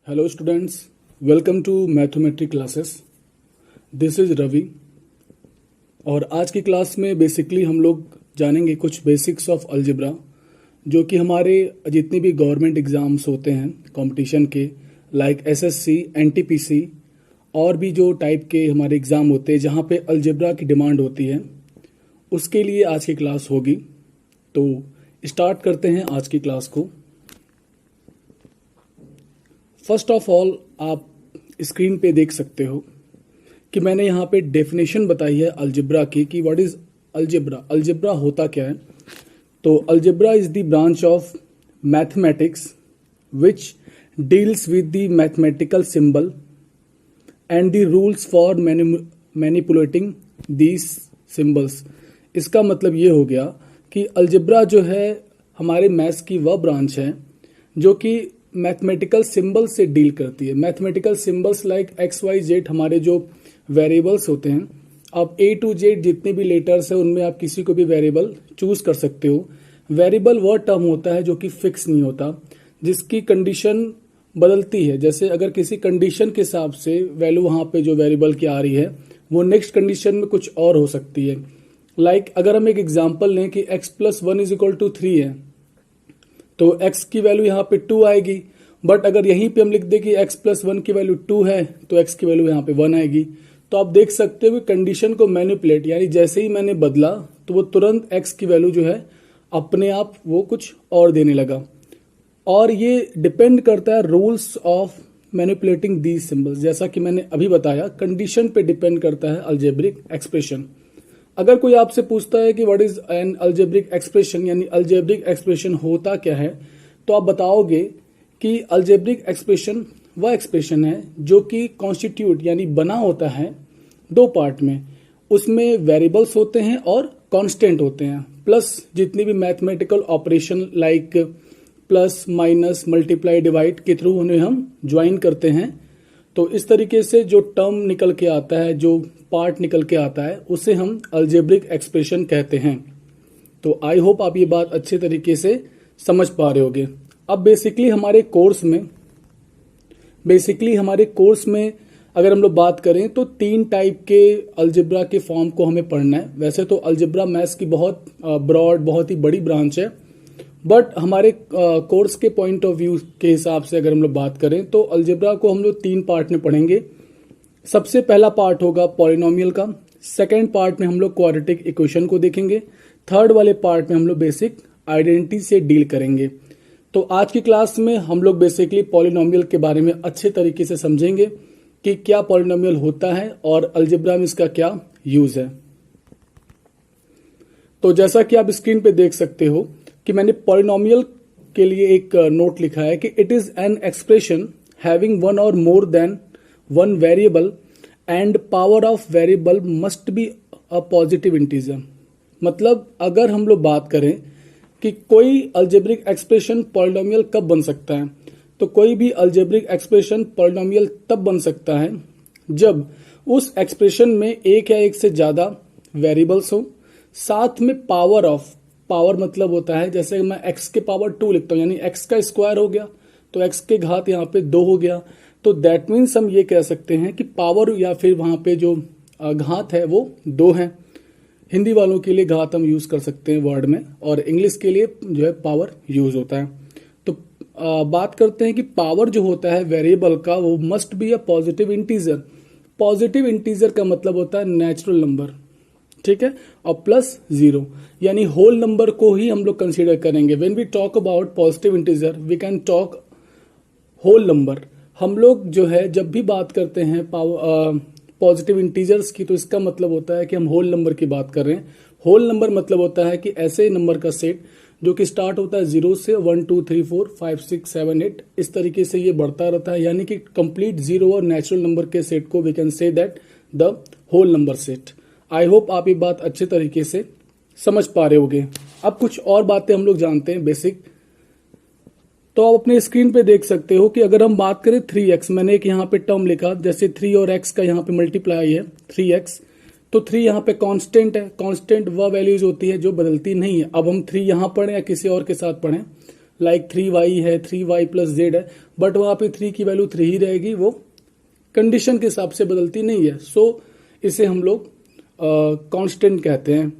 Hello students, welcome to mathematic classes. This is Ravi और आज की क्लास में बेसिकली हम लोग जानेंगे कुछ बेसिक्स ऑफ अलजेब्रा, जो कि हमारे जितने भी गवर्नमेंट एग्जाम्स होते हैं कंपटीशन के, लाइक एसएससी, एनटीपीसी और भी जो टाइप के हमारे एग्ज़ाम होते हैं जहाँ पे अलजेब्रा की डिमांड होती है, उसके लिए आज की क्लास होगी। तो स्टार्ट करते हैं आज की क्लास को। फर्स्ट ऑफ ऑल आप स्क्रीन पे देख सकते हो कि मैंने यहाँ पे डेफिनेशन बताई है अलजेब्रा की कि व्हाट इज अलजेब्रा। अलजेब्रा होता क्या है? तो algebra is the branch of mathematics which deals with the mathematical symbol and the rules for manipulating these symbols. इसका मतलब ये हो गया कि अलजेब्रा जो है हमारे मैथ्स की वह ब्रांच है जो कि मैथमेटिकल सिंबल से डील करती है। Mathematical symbols like x y z हमारे जो वेरिएबल्स होते हैं, अब ए टू जेड जितने भी लेटर्स हैं उनमें आप किसी को भी वेरिएबल चूज कर सकते हो। वेरिएबल वह टर्म होता है जो कि फिक्स नहीं होता, जिसकी कंडीशन बदलती है। जैसे अगर किसी कंडीशन के हिसाब से वैल्यू वहां पे जो वेरिएबल की आ रही है वो नेक्स्ट कंडीशन में कुछ और हो सकती है। लाइक अगर हम एक एग्जाम्पल लें कि x + 1 = 3 है, तो x की वैल्यू यहाँ पे 2 आएगी। बट अगर यहीं पे हम लिख दें कि x + 1 की वैल्यू 2 है तो x की वैल्यू यहाँ पे 1 आएगी। तो आप देख सकते हो कि कंडीशन को मैनिपुलेट, यानी जैसे ही मैंने बदला तो वो तुरंत x की वैल्यू जो है अपने आप वो कुछ और देने लगा। और ये डिपेंड करता है rules of manipulating these symbols. जैसा कि मैंने अभी बताया, कंडीशन पे डिपेंड करता है अलजेब्रिक एक्सप्रेशन। अगर कोई आपसे पूछता है कि what is an algebraic expression, यानी अलजेब्रिक एक्सप्रेशन होता क्या है, तो आप बताओगे कि अलजेब्रिक एक्सप्रेशन वह एक्सप्रेशन है जो कि कॉन्स्टिट्यूट यानी बना होता है दो पार्ट में। उसमें वेरिएबल्स होते हैं और कांस्टेंट होते हैं, प्लस जितनी भी mathematical operation like plus, minus, multiply, divide के थ्रू उन्हें हम ज्वाइन करते हैं। तो इस तरीके से जो टर्म निकल के आता है, जो पार्ट निकल के आता है, उसे हम अलजेब्रिक एक्सप्रेशन कहते हैं। तो आई होप आप ये बात अच्छे तरीके से समझ पा रहे होगे। अब बेसिकली हमारे कोर्स में अगर हम लोग बात करें तो 3 टाइप के अलजेब्रा के फॉर्म को हमें पढ़ना है। वैसे तो अलजेब्रा मैथ्स की बहुत ब्रॉड, बहुत ही बड़ी ब्रांच है, बट हमारे कोर्स के पॉइंट ऑफ व्यू के हिसाब से अगर हम लोग बात करें तो अलजेब्रा को हम लोग 3 पार्ट में पढ़ेंगे। सबसे पहला पार्ट होगा पॉलिनोमियल का, सेकेंड पार्ट में हम लोग क्वाड्रेटिक इक्वेशन को देखेंगे, थर्ड वाले पार्ट में हम लोग बेसिक आइडेंटिटी से डील करेंगे। तो आज की क्लास में हम लोग बेसिकली पॉलिनोमियल के बारे में अच्छे तरीके से समझेंगे कि क्या पॉलिनोमियल होता है और अलजेब्रा में इसका क्या यूज है। तो जैसा कि आप स्क्रीन पे देख सकते हो कि मैंने पॉलिनोमियल के लिए एक नोट लिखा है कि it is an expression having one or more than one variable and power of variable must be a positive integer. मतलब अगर हम लोग बात करें कि कोई अलजेब्रिक एक्सप्रेशन पॉलिनोमियल कब बन सकता है, तो कोई भी अलजेब्रिक एक्सप्रेशन पॉलिनोमियल तब बन सकता है जब उस एक्सप्रेशन में एक या एक से ज्यादा वेरिएबल्स हो, साथ में पावर मतलब होता है, जैसे मैं x के पावर 2 लिखता हूं, यानी x का स्क्वायर हो गया तो x के घात यहाँ पे 2 हो गया। तो दैट मीन्स हम ये कह सकते हैं कि पावर या फिर वहां पे जो घात है वो 2 है। हिंदी वालों के लिए घात हम यूज कर सकते हैं वर्ड में, और इंग्लिश के लिए जो है पावर यूज होता है। तो बात करते हैं कि पावर जो होता है वेरिएबल का वो must be a positive integer. Positive integer का मतलब होता है नेचुरल नंबर, ठीक है, और प्लस 0, यानी होल नंबर को ही हम लोग कंसीडर करेंगे। When we talk about positive integer we can talk whole number. हम लोग जो है जब भी बात करते हैं पॉजिटिव इंटीजर्स की, तो इसका मतलब होता है कि हम होल नंबर की बात कर रहे हैं। होल नंबर मतलब होता है कि ऐसे नंबर का सेट जो कि स्टार्ट होता है 0 से 1 2 3 4 5 6 7 8, इस तरीके से ये बढ़ता रहता है, यानी कि कंप्लीट 0 और नेचुरल नंबर के सेट को we can say that the whole number set. I hope आप ये बात अच्छे तरीके से समझ पा रहे होगे। अब कुछ और बातें हम लोग जानते हैं बेसिक। तो आप अपने स्क्रीन पे देख सकते हो कि अगर हम बात करें 3x, मैंने एक यहाँ पे टर्म लिखा, जैसे 3 और x का यहाँ पे मल्टीप्लाई है 3x, तो 3 यहाँ पे कांस्टेंट है। कांस्टेंट वह वैल्यूज होती है जो बदलती नहीं है। अब हम 3 यहाँ पढ़ें या किसी और के साथ पढ़ें, लाइक 3y है, 3y प्लस जेड है, बट वहां पे 3 की वैल्यू 3 ही रहेगी, वो कंडीशन के हिसाब से बदलती नहीं है। सो इसे हम लोग कांस्टेंट कहते हैं।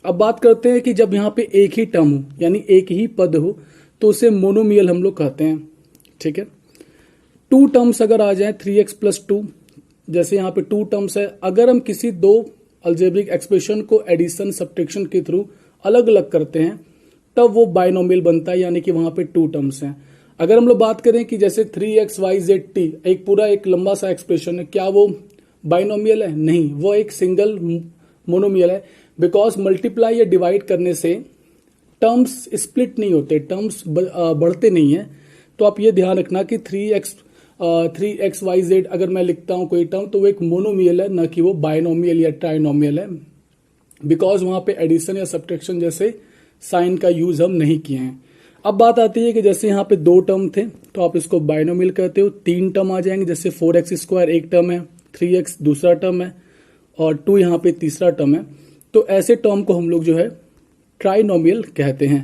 अब बात करते हैं कि जब यहाँ पे एक ही टर्म हो, यानी एक ही पद हो, तो उसे मोनोमियल हम लोग कहते हैं। ठीक है, 2 टर्म्स अगर आ जाए 3x प्लस 2, जैसे यहाँ पे 2 टर्म्स है, अगर हम किसी 2 अलजेब्रिक एक्सप्रेशन को एडिशन सब्ट्रैक्शन के थ्रू अलग अलग करते हैं, तब वो बाइनोमियल बनता है, यानी कि वहां पे 2 टर्म्स हैं। अगर हम लोग बात करें कि जैसे 3xyzt एक पूरा एक लंबा सा एक्सप्रेशन है, क्या वो बाइनोमियल है? नहीं, वो एक सिंगल मोनोमियल है, बिकॉज मल्टीप्लाई या डिवाइड करने से टर्म्स स्प्लिट नहीं होते, टर्म्स बढ़ते नहीं है। तो आप ये ध्यान रखना कि 3xyz अगर मैं लिखता हूं कोई टर्म, तो वो एक मोनोमियल है, ना कि वो बाइनोमियल या ट्राइनोमियल है, बिकॉज वहां पे एडिशन या सब्ट्रैक्शन जैसे साइन का यूज हम नहीं किए हैं। अब बात आती है कि जैसे यहाँ पे 2 टर्म थे, तो आप इसको बाइनोमियल कहते हो। 3 टर्म आ जाएंगे, जैसे 4x² एक टर्म है, 3x दूसरा टर्म है, और 2 यहाँ पे तीसरा टर्म है। तो ऐसे टर्म को हम लोग जो है ट्राइनोमियल कहते हैं।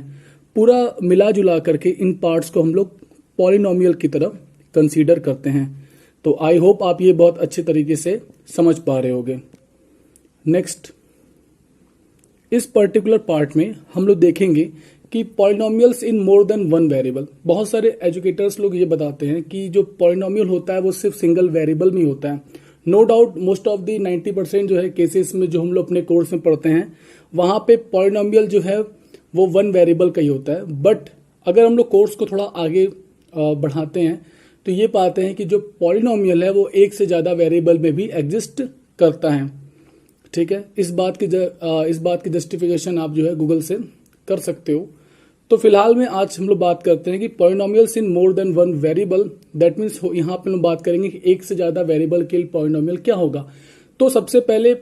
पूरा मिला जुला करके इन पार्ट्स को हम लोग पॉलिनोमियल की तरह कंसीडर करते हैं। तो आई होप आप ये बहुत अच्छे तरीके से समझ पा रहे होगे। नेक्स्ट, इस पर्टिकुलर पार्ट में हम लोग देखेंगे कि पॉलिनोमियल्स इन मोर देन वन वेरिएबल। बहुत सारे एजुकेटर्स लोग ये बताते हैं कि जो पॉलिनोमियल होता है वो सिर्फ सिंगल वेरिएबल में होता है। No doubt most of the 90% जो है केसेस में जो हम लोग अपने कोर्स में पढ़ते हैं, वहां पे पॉलिनोमियल जो है वो वन वेरिएबल का ही होता है। बट अगर हम लोग कोर्स को थोड़ा आगे बढ़ाते हैं, तो ये पाते हैं कि जो पॉलिनोमियल है वो एक से ज्यादा वेरिएबल में भी एग्जिस्ट करता है। ठीक है, इस बात की जस्टिफिकेशन आप जो है गूगल से कर सकते हो। तो फिलहाल में आज हम लोग बात करते हैं कि polynomials in more than one variable, that means यहाँ पे हम बात करेंगे कि एक से ज्यादा वेरिएबल के लिए पॉलिनोमियल क्या होगा। तो सबसे पहले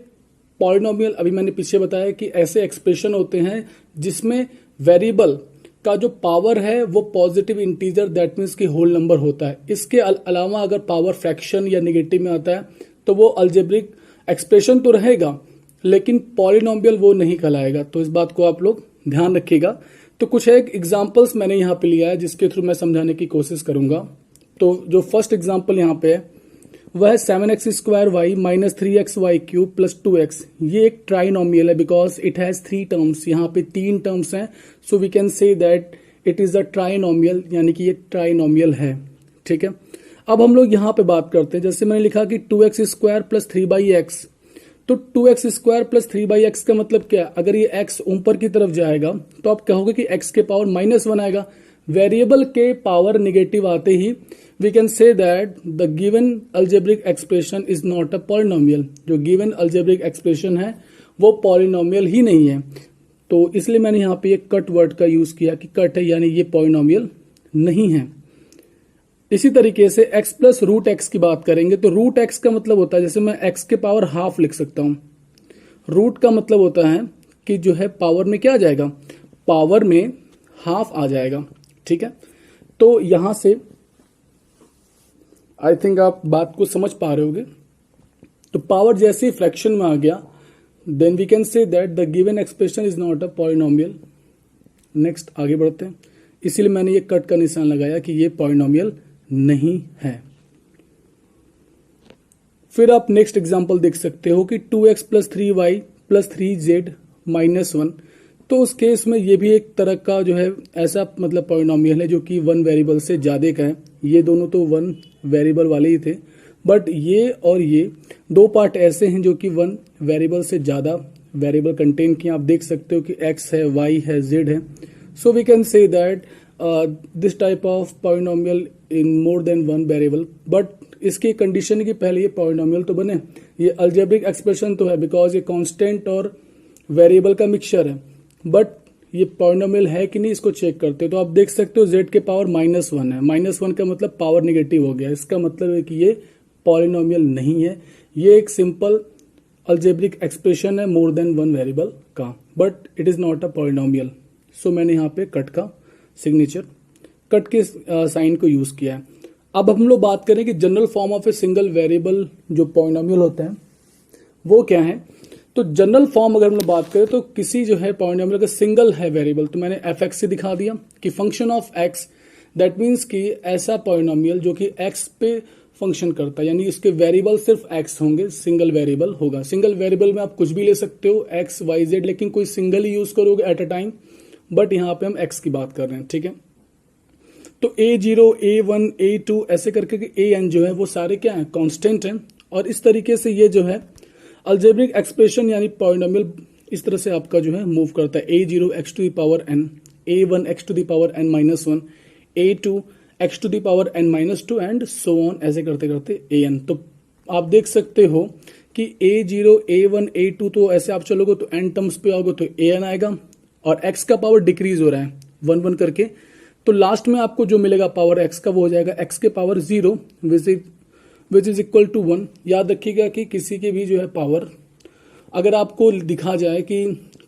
पॉलिनोमियल, अभी मैंने पीछे बताया कि ऐसे एक्सप्रेशन होते हैं जिसमें वेरिएबल का जो पावर है वो पॉजिटिव इंटीजर, दैट मीन्स की होल नंबर होता है। इसके अलावा अगर पावर फ्रैक्शन या नेगेटिव में आता है तो वो अलजेब्रिक एक्सप्रेशन तो रहेगा, लेकिन पॉलिनोमियल वो नहीं कहलाएगा। तो इस बात को आप लोग ध्यान रखिएगा। तो कुछ एक एग्जांपल्स मैंने यहाँ पे लिया है जिसके थ्रू मैं समझाने की कोशिश करूंगा। तो जो फर्स्ट एग्जांपल यहाँ पे है वह है 7x² minus 3xy³ plus 2x। ये एक ट्राइनोमियल है बिकॉज इट हैज 3 टर्म्स। यहाँ पे 3 टर्म्स हैं, so we can say that it is a trinomial, यानी कि ये ट्राइनोमियल है। ठीक है, अब हम लोग यहाँ पे बात करते हैं, जैसे मैंने लिखा कि 2x² प्लस 3x। तो 2x² प्लस 3x का मतलब क्या है? अगर ये x ऊपर की तरफ जाएगा तो आप कहोगे कि x के पावर -1 आएगा। वेरिएबल के पावर निगेटिव आते ही we can say that the given algebraic expression is not a polynomial. जो गिवन अलजेब्रिक एक्सप्रेशन है वो पॉलिनोमियल ही नहीं है। तो इसलिए मैंने यहाँ पे ये कट वर्ड का यूज किया कि कट है, यानी ये पॉलिनोमियल नहीं है। इसी तरीके से x प्लस रूट एक्स की बात करेंगे तो रूट एक्स का मतलब होता है, जैसे मैं x के पावर हाफ लिख सकता हूं। रूट का मतलब होता है कि जो है पावर में क्या आ जाएगा, पावर में हाफ आ जाएगा। ठीक है, तो यहां से आई थिंक आप बात को समझ पा रहे होगे। तो पावर जैसे ही फ्रैक्शन में आ गया, then we can say that the given expression is not a polynomial. Next आगे बढ़ते हैं, इसीलिए मैंने ये कट का निशान लगाया कि ये पॉलिनोमियल नहीं है। फिर आप नेक्स्ट एग्जांपल देख सकते हो कि 2x plus 3y plus 3z minus 1। तो उस केस में ये भी एक तरह का जो है ऐसा मतलब पॉलिनोमियल है जो कि वन वेरिएबल से ज्यादा का है। ये दोनों तो वन वेरिएबल वाले ही थे, बट ये और ये 2 पार्ट ऐसे हैं जो कि वन वेरिएबल से ज्यादा वेरिएबल कंटेन किए। आप देख सकते हो कि x है, y है, z है। So we can say that this type of polynomial in more than one variable. But इसकी कंडीशन की पहले ये पॉलिनोमियल तो बने, ये अलजेब्रिक एक्सप्रेशन तो है बिकॉज ये कांस्टेंट और वेरिएबल का मिक्सचर है। बट ये पॉलिनोमियल है कि नहीं, इसको चेक करते हो। तो आप देख सकते हो z के पावर -1 है। -1 का मतलब पावर निगेटिव हो गया। इसका मतलब है कि ये पॉलिनोमियल नहीं है, ये एक सिंपल अलजेब्रिक एक्सप्रेशन है मोर देन वन वेरिएबल का, but it is not a polynomial. So मैंने यहाँ पे कट का सिग्नेचर, कट के साइन को यूज किया है। अब हम लोग बात करें कि general form of a single variable जो पॉलिनोमियल होता है वो क्या है। तो जनरल फॉर्म अगर हम लोग बात करें तो किसी जो है पॉलिनोमियल अगर सिंगल है वेरिएबल, तो मैंने एफ एक्स से दिखा दिया कि function of x, that means कि ऐसा पॉलिनोमियल जो कि एक्स पे फंक्शन करता है, यानी इसके वेरिएबल सिर्फ एक्स होंगे, सिंगल वेरिएबल होगा। सिंगल वेरिएबल में आप कुछ भी ले सकते हो एक्स वाई जेड, लेकिन कोई सिंगल ही यूज करोगे एट अ टाइम, बट यहाँ पे हम एक्स की बात कर रहे हैं, ठीक है। तो A0, A1, A2 ऐसे करके AN जो है वो सारे क्या है, कांस्टेंट हैं। और इस तरीके से ये जो है अलजेब्रिक एक्सप्रेशन यानी पॉलिनोमियल इस तरह से आपका जो है मूव करता है। A0 x to the power n, A1 x to the power n minus 1, A2 x to the power n minus 2 and so on, ऐसे करते करते AN। तो आप देख सकते हो कि A0, A1, A2 तो ऐसे आप चलोगे तो n टर्म्स पे आओगे तो AN आएगा, और x का पावर डिक्रीज हो रहा है 1 1 करके, तो लास्ट में आपको जो मिलेगा पावर x का वो हो जाएगा x के power 0 which is equal to 1। याद रखिएगा कि किसी की भी जो है पावर अगर आपको दिखा जाए कि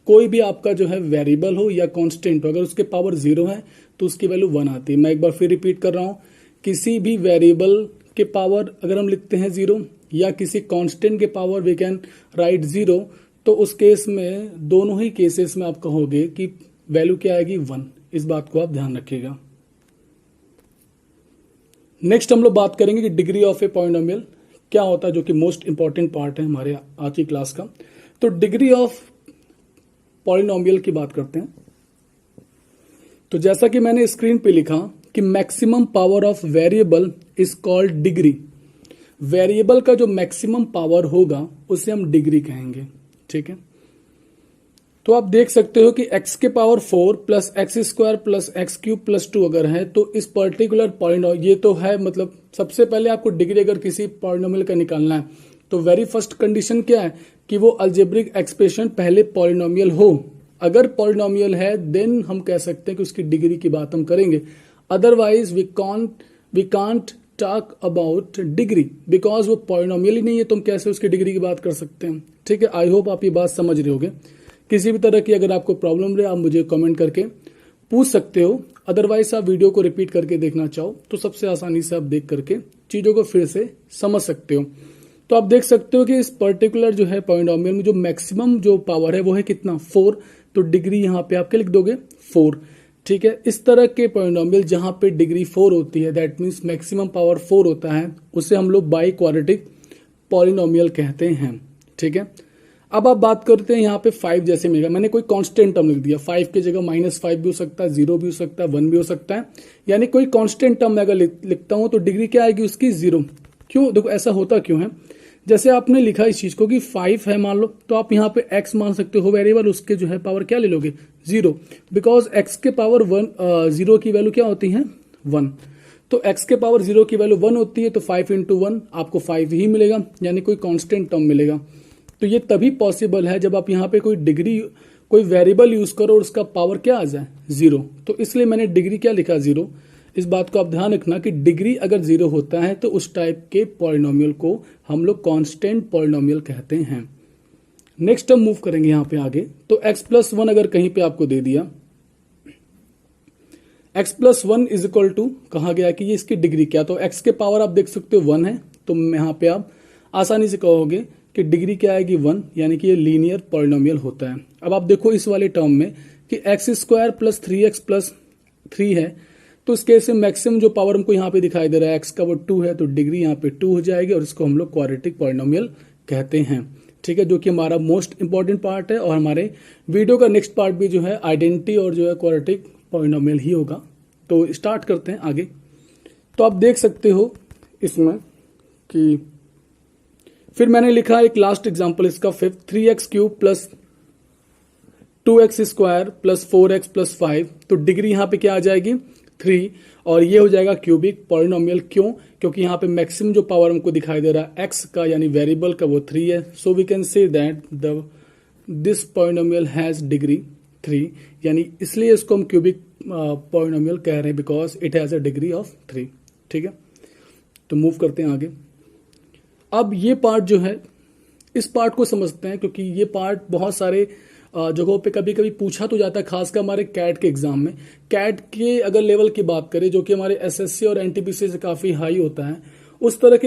कोई भी आपका जो है वेरिएबल हो या कांस्टेंट हो, अगर उसके पावर 0 है तो उसकी वैल्यू 1 आती है। मैं एक बार फिर रिपीट कर रहा हूं, किसी भी वेरिएबल के पावर अगर हम लिखते हैं 0 या किसी कांस्टेंट के पावर वी कैन राइट 0, तो उस केस में दोनों ही केसेस में आप कहोगे कि वैल्यू क्या आएगी 1। इस बात को आप ध्यान रखिएगा। नेक्स्ट हम लोग बात करेंगे कि डिग्री ऑफ ए पॉलिनोमियल क्या होता है, जो कि मोस्ट इंपॉर्टेंट पार्ट है हमारे आज की क्लास का। तो डिग्री ऑफ पॉलिनोमियल की बात करते हैं। तो जैसा कि मैंने स्क्रीन पे लिखा कि maximum power of variable is called degree. Variable का जो मैक्सिमम पावर होगा उसे हम डिग्री कहेंगे, ठीक है। तो आप देख सकते हो कि x के power 4 plus x square plus x cube plus 2 अगर है तो इस पर्टिकुलर पॉलिनोमियल, ये तो है मतलब सबसे पहले आपको डिग्री अगर किसी पॉलिनोमियल का निकालना है तो वेरी फर्स्ट कंडीशन क्या है कि वो अलजेब्रिक एक्सप्रेशन पहले पॉलिनोमियल हो। अगर पॉलिनोमियल है देन हम कह सकते हैं कि उसकी डिग्री की बात हम करेंगे, otherwise we can't talk about degree because वो पॉलिनोमियल ही नहीं है, तो हम कैसे उसकी डिग्री की बात कर सकते हैं, ठीक है। आई होप आप ये बात समझ रहे होगे। किसी भी तरह की अगर आपको प्रॉब्लम रहे आप मुझे कमेंट करके पूछ सकते हो, अदरवाइज आप वीडियो को रिपीट करके देखना चाहो तो सबसे आसानी से आप देख करके चीजों को फिर से समझ सकते हो। तो आप देख सकते हो कि इस पर्टिकुलर जो है पॉलिनोमियल में जो मैक्सिमम जो पावर है वो है कितना 4, तो डिग्री यहाँ पे आपके लिख दोगे 4, ठीक है। इस तरह के पॉलिनोमियल जहां पे डिग्री 4 होती है, दैट मीन्स मैक्सिमम पावर 4 होता है, उसे हम लोग बाई क्वाड्रेटिक पॉलिनोमियल कहते हैं, ठीक है। अब आप बात करते हैं यहाँ पे 5 जैसे मिलेगा, मैंने कोई कांस्टेंट टर्म लिख दिया, 5 की जगह -5 भी हो सकता है, 0 भी हो सकता है, 1 भी हो सकता है, यानी कोई कांस्टेंट टर्म मैं अगर लिखता हूं तो डिग्री क्या आएगी उसकी 0। क्यों, देखो ऐसा होता क्यों है, जैसे आपने लिखा इस चीज को कि 5 है मान लो, तो आप यहाँ पे x मान सकते हो वेरिएबल, उसके जो है पावर क्या ले लोगे 0, बिकॉज x के पावर 0 की वैल्यू क्या होती है 1, तो x के पावर 0 की वैल्यू 1 होती है, तो 5 इंटू 1 आपको 5 ही मिलेगा, यानी कोई कांस्टेंट टर्म मिलेगा। तो ये तभी पॉसिबल है जब आप यहाँ पे कोई डिग्री कोई वेरिएबल यूज करो और उसका पावर क्या आ जाए 0, तो इसलिए मैंने डिग्री क्या लिखा 0। इस बात को आप ध्यान रखना कि डिग्री अगर 0 होता है तो उस टाइप के पॉलिनोमियल को हम लोग कांस्टेंट पॉलिनोमियल कहते हैं। नेक्स्ट हम मूव करेंगे यहाँ पे आगे। तो x+1 अगर कहीं पे आपको दे दिया, x+1 इज इक्वल टू कहा गया कि ये इसकी डिग्री क्या, तो x के पावर आप देख सकते हो 1 है, तो यहाँ पे आप आसानी से कहोगे कि डिग्री क्या आएगी 1, यानी कि ये लीनियर पॉलिनोमियल होता है। अब आप देखो इस वाले टर्म में कि x² प्लस 3x प्लस 3 है, तो इस केस में मैक्सिमम जो पावर हमको यहाँ पे दिखाई दे रहा है x का वो 2 है, तो डिग्री यहाँ पे 2 हो जाएगी और इसको हम लोग क्वाड्रेटिक पॉलिनोमियल कहते हैं, ठीक है, जो कि हमारा मोस्ट इंपॉर्टेंट पार्ट है। और हमारे वीडियो का नेक्स्ट पार्ट भी जो है आइडेंटिटी और जो है क्वाड्रेटिक पॉलिनोमियल ही होगा। तो स्टार्ट करते हैं आगे। तो आप देख सकते हो इसमें कि फिर मैंने लिखा एक लास्ट एग्जांपल इसका 5, 3x³ plus 2x² plus 4x plus 5, तो डिग्री यहाँ पे क्या आ जाएगी 3, और ये हो जाएगा क्यूबिक पॉलिनोमियल। क्यों, क्योंकि यहाँ पे मैक्सिमम जो पावर हमको दिखाई दे रहा है x का यानी वेरिएबल का वो 3 है, so we can say that this polynomial has degree 3, यानी इसलिए इसको हम क्यूबिक पॉलिनोमियल कह रहे हैं because it has a degree of 3, ठीक है। तो मूव करते हैं आगे। अब ये पार्ट जो है इस पार्ट को समझते हैं, क्योंकि ये पार्ट बहुत सारे जगहों पे कभी कभी पूछा तो जाता है, खासकर हमारे कैट के एग्जाम में। कैट के अगर लेवल की बात करें जो कि हमारे एसएससी और एनटीपीसी से काफी हाई होता है, उस तरह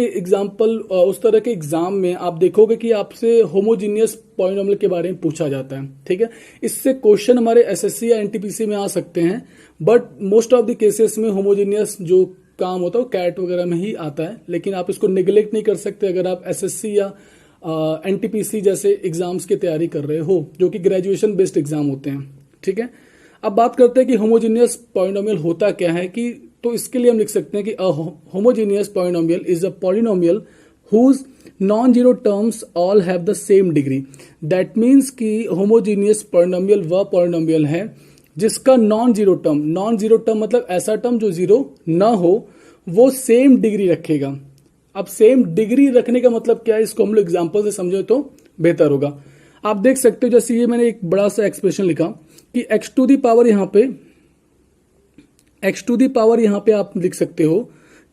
के एग्जाम में आप देखोगे कि आपसे होमोजीनियस पॉलिनोमियल के बारे में पूछा जाता है। ठीक है, इससे क्वेश्चन हमारे एसएससी या एनटीपीसी में आ सकते हैं, but most of the cases में होमोजीनियस जो काम होता है वो कैट वगैरह में ही आता है। लेकिन आप इसको निगलेक्ट नहीं कर सकते अगर आप एसएससी या एनटीपीसी जैसे एग्जाम्स की तैयारी कर रहे हो, जो कि ग्रेजुएशन बेस्ड एग्जाम होते हैं। ठीक है, अब बात करते हैं कि होमोजीनियस पॉलिनोमियल होता क्या है। कि तो इसके लिए हम लिख सकते हैं कि homogeneous polynomial is a polynomial whose non zero terms all have the same degree. That means कि होमोजीनियस पॉलिनोमियल वह पॉलिनोमियल है जिसका नॉन जीरो टर्म मतलब ऐसा टर्म जो जीरो ना हो, वो सेम डिग्री रखेगा। अब सेम डिग्री रखने का मतलब क्या है, इसको हम लोग एग्जाम्पल से समझे तो बेहतर होगा। आप देख सकते हो जैसे ये मैंने एक बड़ा सा एक्सप्रेशन लिखा कि x टू दी पावर यहाँ पे आप लिख सकते हो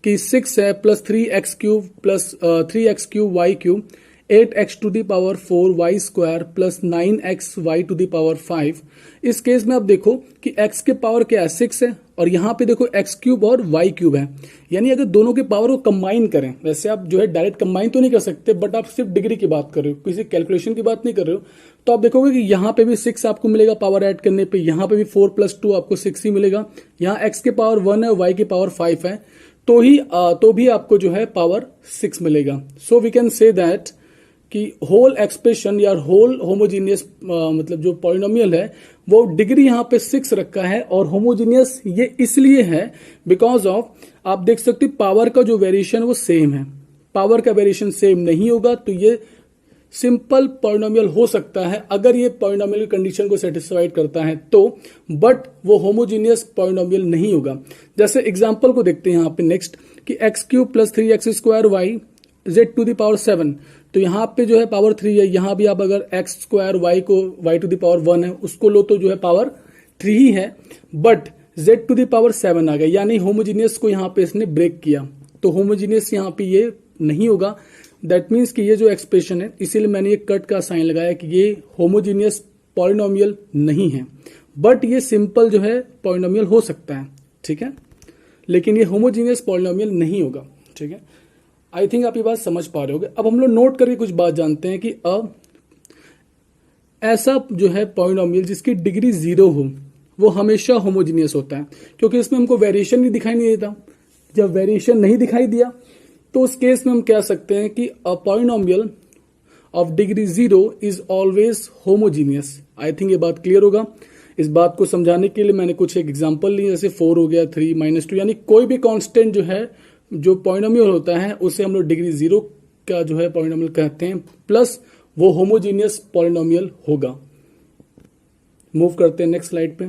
कि 6 है plus 3x cube plus 3x cube y cube 8x to the power 4 y square plus 9x y to the power 5। इस केस में आप देखो कि x के पावर क्या है 6 है, और यहाँ पे देखो x क्यूब और y क्यूब है। यानी अगर दोनों के पावर को कंबाइन करें, वैसे आप जो है डायरेक्ट कंबाइन तो नहीं कर सकते, बट आप सिर्फ डिग्री की बात कर रहे हो, किसी कैलकुलेशन की बात नहीं कर रहे हो, तो आप देखोगे कि यहाँ पे भी 6 आपको मिलेगा पावर ऐड करने पे, यहाँ पे भी 4 प्लस 2 आपको 6 ही मिलेगा। यहाँ x के पावर 1 है, y के पावर 5 है, तो भी आपको जो है पावर 6 मिलेगा। So we can say that कि होल एक्सप्रेशन या होल होमोजीनियस मतलब जो पॉलिनोमियल है वो डिग्री यहाँ पे 6 रखा है। और होमोजीनियस ये इसलिए है बिकॉज ऑफ, आप देख सकते हो पावर का जो वेरिएशन वो सेम है। पावर का वेरिएशन सेम नहीं होगा तो ये सिंपल पॉलिनोमियल हो सकता है अगर ये पॉलिनोमियल कंडीशन को सेटिस्फाइड करता है तो, बट वो होमोजीनियस पॉलिनोमियल नहीं होगा। जैसे एग्जांपल को देखते हैं यहाँ पे नेक्स्ट कि x cube plus 3x square y z to the power 7। तो यहाँ पे जो है पावर 3 है, यहाँ भी आप अगर x स्क्वायर y को y टू दी पावर 1 है उसको लो तो जो है पावर 3 ही है, but z to the power 7 आ गया, यानी होमोजीनियस को यहाँ पे इसने ब्रेक किया। तो होमोजीनियस यहाँ पे ये नहीं होगा। दैट मीन्स कि ये जो एक्सप्रेशन है, इसीलिए मैंने ये कट का साइन लगाया कि ये होमोजीनियस पॉलिनोमियल नहीं है, बट ये सिंपल जो है पॉलिनोमियल हो सकता है। ठीक है, लेकिन ये होमोजीनियस पॉलिनोमियल नहीं होगा। ठीक है, आई थिंक आप ये बात समझ पा रहे होगे। अब हम लोग नोट करके कुछ बात जानते हैं कि अब ऐसा जो है पॉलिनोमियल जिसकी डिग्री 0 हो वो हमेशा होमोजीनियस होता है, क्योंकि इसमें हमको वेरिएशन ही दिखाई नहीं देता। जब वेरिएशन नहीं दिखाई दिया तो उस केस में हम कह सकते हैं कि a polynomial of degree 0 is always homogeneous. I think ये बात क्लियर होगा। इस बात को समझाने के लिए मैंने कुछ एक एग्जांपल ली, जैसे 4 हो गया, 3 -2, यानी कोई भी कांस्टेंट जो है जो पॉलिनोमियल होता है उसे हम लोग डिग्री 0 का जो है पॉलिनोमियल कहते हैं, प्लस वो होमोजीनियस पॉलिनोमियल होगा। मूव करते हैं नेक्स्ट स्लाइड पे।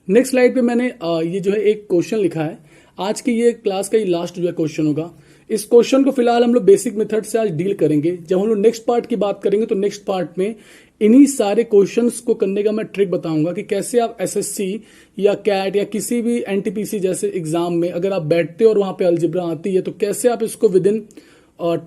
नेक्स्ट स्लाइड पे मैंने ये जो है एक क्वेश्चन लिखा है। आज की ये क्लास का ये लास्ट जो है क्वेश्चन होगा। इस क्वेश्चन को फिलहाल हम लोग बेसिक मेथड से आज डील करेंगे। जब हम लोग नेक्स्ट पार्ट की बात करेंगे तो नेक्स्ट पार्ट में इन्हीं सारे क्वेश्चंस को करने का मैं ट्रिक बताऊंगा कि कैसे आप एसएससी या कैट या किसी भी एनटीपीसी जैसे एग्जाम में अगर आप बैठते हो और वहां पे अलजेब्रा आती है तो कैसे आप इसको विद इन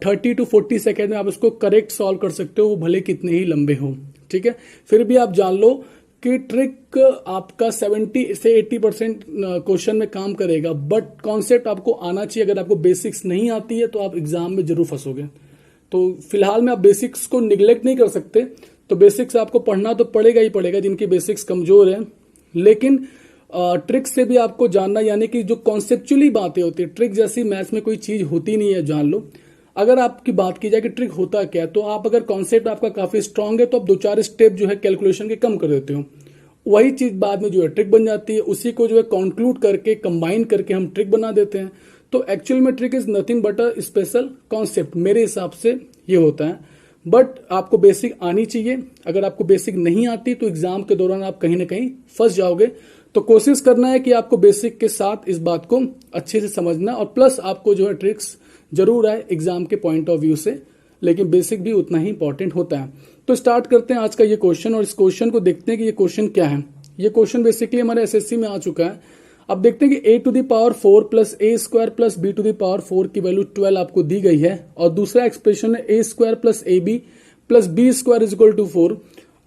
30 to 40 सेकेंड में आप इसको करेक्ट सॉल्व कर सकते हो, वो भले कितने ही लंबे हो। ठीक है, फिर भी आप जान लो कि ट्रिक आपका 70 से 80% क्वेश्चन में काम करेगा, बट कॉन्सेप्ट आपको आना चाहिए। अगर आपको बेसिक्स नहीं आती है तो आप एग्जाम में जरूर फंसोगे। तो फिलहाल में आप बेसिक्स को निगलेक्ट नहीं कर सकते, तो बेसिक्स आपको पढ़ना तो पड़ेगा ही पड़ेगा जिनकी बेसिक्स कमजोर है, लेकिन ट्रिक से भी आपको जानना, यानी कि जो कॉन्सेप्चुअली बातें होती है, ट्रिक जैसी मैथ्स में कोई चीज होती नहीं है, जान लो। अगर आपकी बात की जाए कि ट्रिक होता क्या है, तो आप अगर कॉन्सेप्ट आपका काफी स्ट्रांग है तो आप 2-4 स्टेप जो है कैलकुलेशन के कम कर देते हो, वही चीज बाद में जो है ट्रिक बन जाती है। उसी को जो है कंक्लूड करके कंबाइन करके हम ट्रिक बना देते हैं। तो एक्चुअल में trick is nothing but a special concept, मेरे हिसाब से ये होता है। बट आपको बेसिक आनी चाहिए। अगर आपको बेसिक नहीं आती तो एग्जाम के दौरान आप कहीं ना कहीं फंस जाओगे। तो कोशिश करना है कि आपको बेसिक के साथ इस बात को अच्छे से समझना, और प्लस आपको जो है ट्रिक्स जरूर आए एग्जाम के पॉइंट ऑफ व्यू से, लेकिन बेसिक भी उतना ही इंपॉर्टेंट होता है। तो स्टार्ट करते हैं आज का ये क्वेश्चन, और इस क्वेश्चन को देखते हैं कि ये क्वेश्चन क्या है। ये क्वेश्चन बेसिकली हमारे एसएससी में आ चुका है। अब देखते हैं कि a to the power 4 plus a square plus b to the power 4 की वैल्यू 12 आपको दी गई है, और दूसरा एक्सप्रेशन है a स्क्वायर प्लस ab plus b square is equal to 4,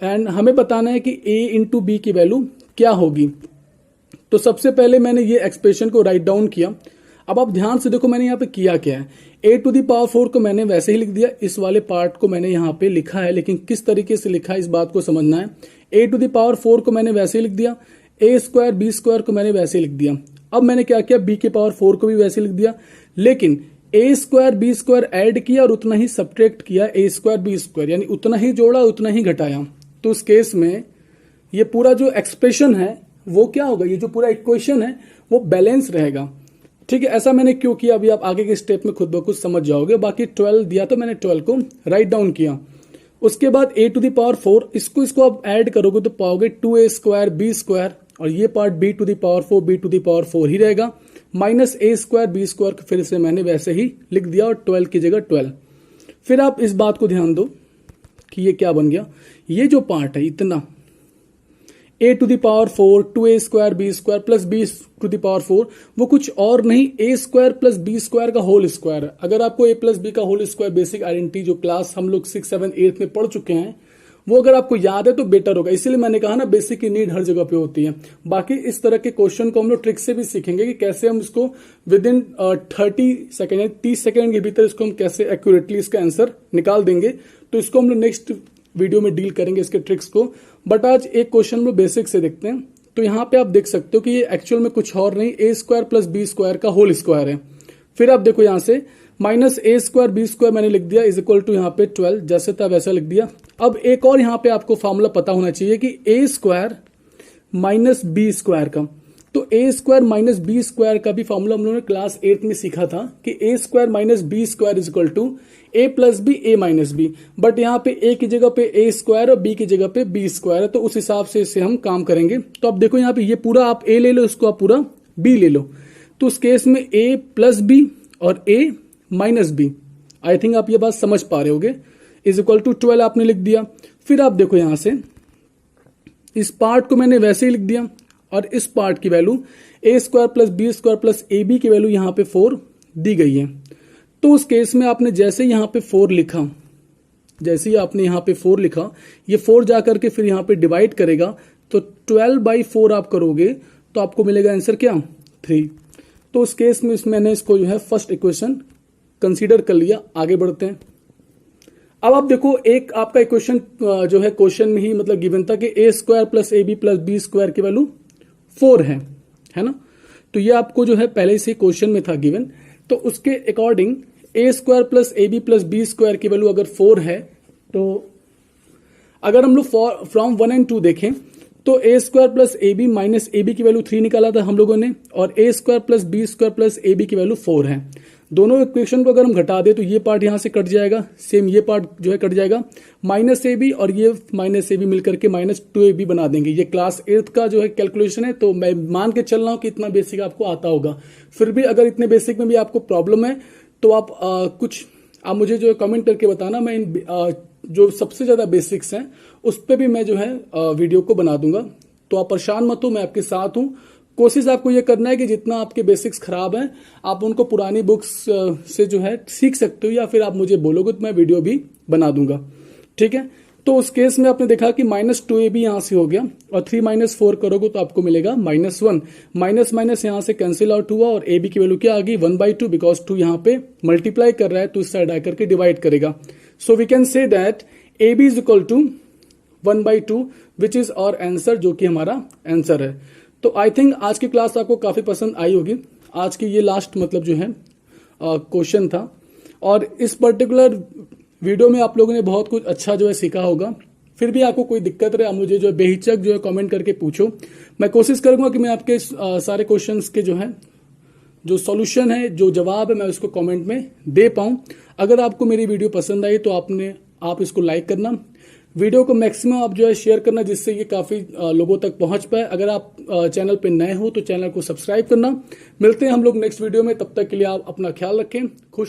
and हमें बताना है कि a इंटू बी की वैल्यू क्या होगी। तो सबसे पहले मैंने ये एक्सप्रेशन को राइट डाउन किया। अब आप ध्यान से देखो मैंने यहाँ पे किया क्या है, ए टू दी पावर 4 को मैंने वैसे ही लिख दिया, इस वाले पार्ट को मैंने यहाँ पे लिखा है, लेकिन किस तरीके से लिखा है इस बात को समझना है। ए टू दी पावर 4 को मैंने वैसे ही लिख दिया, ए स्क्वायर बी स्क्वायर को मैंने वैसे ही लिख दिया। अब मैंने क्या किया, बी के पावर 4 को भी वैसे लिख दिया, लेकिन ए स्क्वायर बी स्क्वायर ऐड किया और उतना ही सब्ट्रैक्ट किया ए स्क्वायर बी स्क्वायर, यानी उतना ही जोड़ा उतना ही घटाया। तो उस केस में ये पूरा जो एक्सप्रेशन है वो क्या होगा, ये जो पूरा इक्वेशन है वो बैलेंस रहेगा। ठीक है, ऐसा मैंने क्यों किया अभी आप आगे के स्टेप में खुद ब खुद समझ जाओगे। बाकी 12 दिया तो मैंने 12 को राइट डाउन किया। उसके बाद ए टू द पावर 4 इसको आप ऐड करोगे तो पाओगे 2a स्क्वायर बी स्क्वायर, और ये part b to the power 4 b to the power 4 ही रहेगा, minus a square b square फिर से मैंने वैसे ही लिख दिया और 12 की जगह 12। फिर आप इस बात को ध्यान दो कि ये क्या बन गया, ये जो पार्ट है इतना a to the power 4 2a square b square plus b to the power 4 वो कुछ और नहीं a square plus b square का होल स्क्वायर है। अगर आपको ए प्लस बी का होल स्क्वायर बेसिक आइडेंटिटी जो क्लास हम लोग 6 7 8 में पढ़ चुके हैं वो अगर आपको याद है तो बेटर होगा। इसीलिए मैंने कहा ना बेसिक की नीड हर जगह पे होती है। बाकी इस तरह के क्वेश्चन को हम लोग ट्रिक से भी सीखेंगे कि कैसे हम इसको विद इन 30 सेकेंड 30 सेकेंड के भीतर इसको हम कैसे एक्यूरेटली इसका आंसर निकाल देंगे। तो इसको हम लोग नेक्स्ट वीडियो में डील करेंगे इसके ट्रिक्स को। बट आज एक क्वेश्चन में बेसिक से देखते हैं। तो यहाँ पे आप देख सकते हो कि ये एक्चुअल में कुछ और नहीं a square plus b square का होल स्क्वायर है। फिर आप देखो यहाँ से minus a square b square मैंने लिख दिया इज इक्वल टू यहाँ पे 12, जैसे था वैसा लिख दिया। अब एक और यहाँ पे आपको फॉर्मूला पता होना चाहिए कि a square minus b square का, तो a square minus b square का भी फॉर्मूला हम लोगों ने क्लास 8 में सीखा था कि a square minus b square is equal to a plus b a minus b. But यहाँ पे ए की जगह पे ए स्क्वायर और बी की जगह पे बी स्क्वायर है, तो उस हिसाब से इसे हम काम करेंगे। तो अब देखो यहाँ पे ये पूरा आप ए ले लो, इसको आप पूरा बी ले लो। तो उस केस में ए प्लस बी और ए माइनस बी, आई थिंक आप ये बात समझ पा रहे होगे, इज इक्वल टू 12 आपने लिख दिया। फिर आप देखो यहां से इस पार्ट को मैंने वैसे ही लिख दिया और इस पार्ट की value a square plus b square plus a b की वैल्यू यहां पे 4 दी गई है। तो उस केस में आपने जैसे यहां पे 4 लिखा, जैसे ही आपने यहां पे 4 लिखा, ये 4 जाकर के फिर यहां पे डिवाइड करेगा, तो 12/4 आप करोगे तो आपको मिलेगा आंसर क्या 3। तो उस केस में मैंने इसको जो है फर्स्ट इक्वेशन कंसीडर कर लिया। आगे बढ़ते हैं। अब आप देखो एक आपका इक्वेशन जो है क्वेश्चन में ही मतलब गिवन था कि a square plus a b plus b square की वैल्यू 4 है ना। तो ये आपको जो है पहले से क्वेश्चन में था गिवन। तो उसके according a square plus a b plus b square की वैल्यू अगर 4 है, तो अगर हम लोग फ्रॉम 1 and 2 देखें तो a square plus a b minus a b की वैल्यू 3 निकाला था हम लोगों ने, और a square plus b square plus a b की वैल्यू 4 है। दोनों इक्वेशन को अगर हम घटा दे तो ये पार्ट यहां से कट जाएगा, सेम ये पार्ट जो है कट जाएगा, माइनस ए बी और ये माइनस ए बी मिलकर के -2ab बना देंगे। ये क्लास 8 का जो है कैलकुलेशन है, तो मैं मान के चल रहा हूं कि इतना बेसिक आपको आता होगा। फिर भी अगर इतने बेसिक में भी आपको प्रॉब्लम है तो आप मुझे जो है कमेंट करके बताना, मैं इन जो सबसे ज्यादा बेसिक्स हैं उस पर भी मैं जो है वीडियो को बना दूंगा। तो आप परेशान मत हो, मैं आपके साथ हूं। कोशिश आपको ये करना है कि जितना आपके बेसिक्स खराब हैं आप उनको पुरानी बुक्स से जो है सीख सकते हो, या फिर आप मुझे बोलोगे तो मैं वीडियो भी बना दूंगा। ठीक है, तो उस केस में आपने देखा कि -2ab यहां से हो गया और 3 - 4 करोगे तो आपको मिलेगा -1। माइनस माइनस यहां से कैंसिल आउट हुआ और ab की वैल्यू क्या आ गई 1/2, बिकॉज 2 यहां पे मल्टीप्लाई कर रहा है तो इस साइड आकर के डिवाइड करेगा। So we can say that ab is equal to 1/2 which is our answer, जो कि हमारा आंसर है। तो आई थिंक आज की क्लास आपको काफी पसंद आई होगी। आज की ये लास्ट मतलब जो है क्वेश्चन था, और इस पर्टिकुलर वीडियो में आप लोगों ने बहुत कुछ अच्छा जो है सीखा होगा। फिर भी आपको कोई दिक्कत रहे आप मुझे जो है बेहिचक जो है कमेंट करके पूछो। मैं कोशिश करूंगा कि मैं आपके सारे क्वेश्चंस के जो है जो सॉल्यूशन है, जो जवाब है, मैं उसको कमेंट में दे पाऊं। अगर आपको मेरी वीडियो पसंद आई तो आप इसको लाइक करना, वीडियो को मैक्सिमम आप जो है शेयर करना, जिससे ये काफी लोगों तक पहुंच पाए। अगर आप चैनल पे नए हो तो चैनल को सब्सक्राइब करना। मिलते हैं हम लोग नेक्स्ट वीडियो में, तब तक के लिए आप अपना ख्याल रखें। खुश